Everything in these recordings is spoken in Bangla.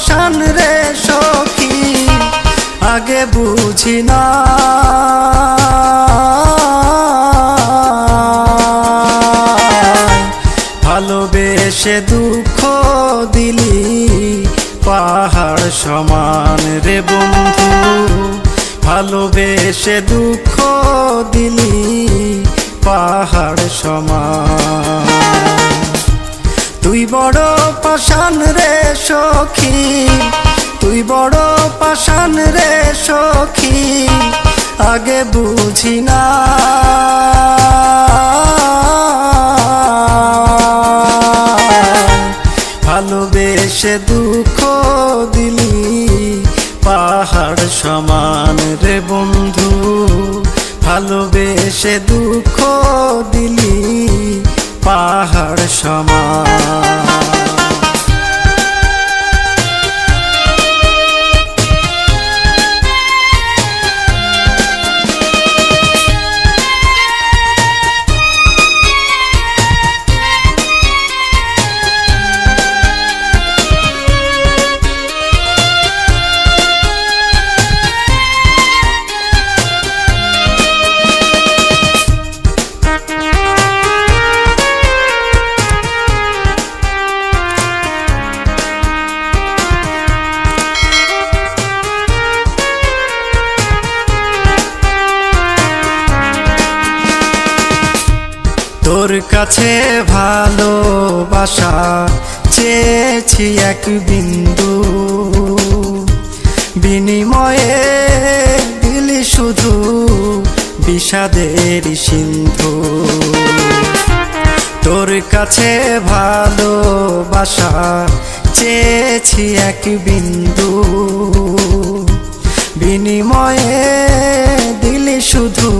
পাষাণ রে সখী আগে বুঝি না। ভালোবেসে দুঃখ দিলি পাহাড় সমান রে বন্ধু, ভালোবেসে দুঃখ দিলি পাহাড় সমান। তুই বড় পাষাণ রে সখী, তুই বড় পাষাণ রে সখী আগে বুঝি না। ভালোবেসে দুঃখ দিলি পাহাড় সমান রে বন্ধু, ভালোবেসে দুঃখ দিলি পাহাড় সমান। তোর কাছে ভালোবাসা চেয়েছি এক বিন্দু, বিনিময়ে দিলি শুধু বিষাদের সিন্ধু। তোর কাছে ভালোবাসা চেয়েছি এক বিন্দু, বিনিময়ে দিলি শুধু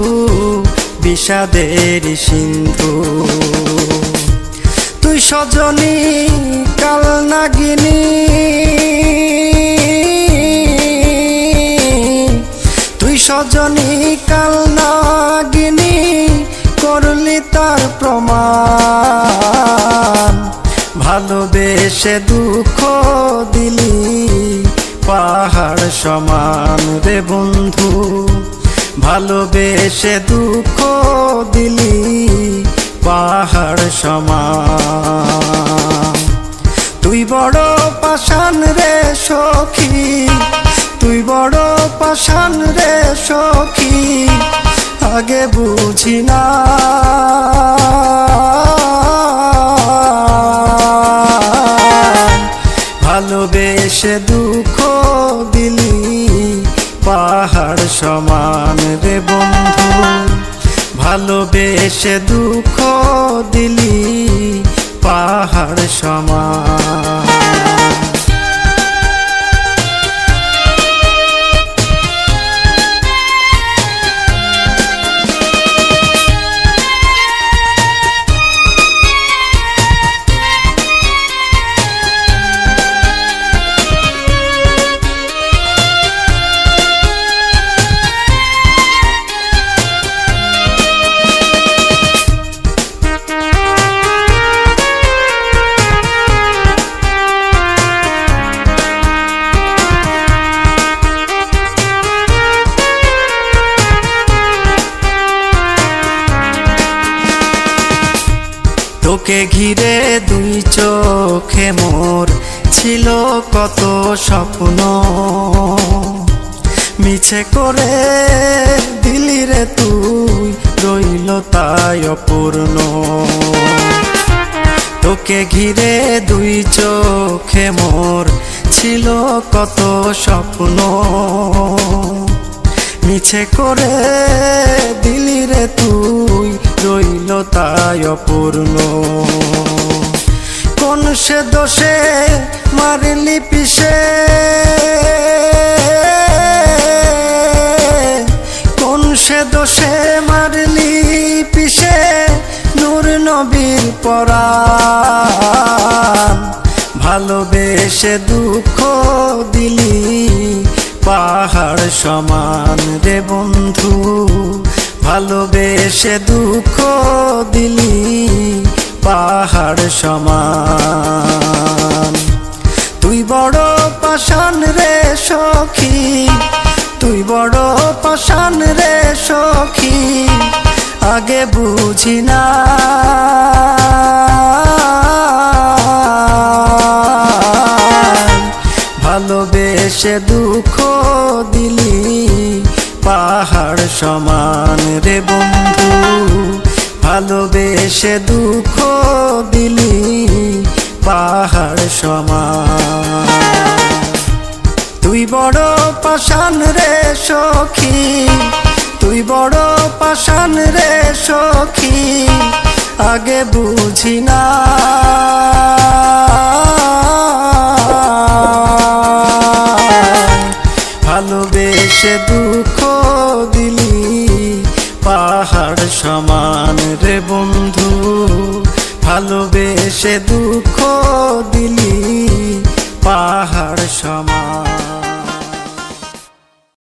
বিষাদের সিন্ধু। তুই সজনী কাল নাগিনী, তুই সজনী কাল নাগিনী করলি তার প্রমাণ। ভালোবেসে দুঃখ দিলি পাহাড় সমান রে বন্ধু, ভালোবেসে দুঃখ দিলি পাহাড় সমান। তুই বড় পাষাণ রে সখী, তুই বড় পাষাণ রে সখী আগে বুঝি না। ভালোবেসে দুঃখ দিলি পাহাড় সমান রে বন্ধু, ভালোবেসে দুঃখ দিলি পাহাড় সমান। তোকে ঘিরে দুই চোখে মোর ছিল কত স্বপ্ন, মিছে করে দিলি রে তুই রইল তাই অপূর্ণ। তোকে ঘিরে দুই চোখে মোর ছিল কত স্বপ্ন, মিছে করে দিলি রে তুই রইল তাই অপূর্ণ। কোন সে দোষে মারলি পিষে, কোন সে দোষে মারলি পিষে নূর নবীর পরাণ। ভালোবেসে দুঃখ দিলি পাহাড় সমান রে বন্ধু, ভালোবেসে দুঃখ দিলি পাহাড় সমান। তুই বড় পাষাণ রে সখী, তুই বড় পাষাণ রে সখী, আগে বুঝি না ভালোবেসে দুঃখ দিলি পাহাড় সমান রে বন্ধু, ভালোবেসে দুঃখ দিলি পাহাড় সমান। তুই বড় পাষাণ রে সখী, তুই বড় পাষাণ রে সখী, আগে বুঝি না ভালোবেসে দুঃখ দিলি পাহাড় সমান রে বন্ধু, ভালোবেসে দুঃখ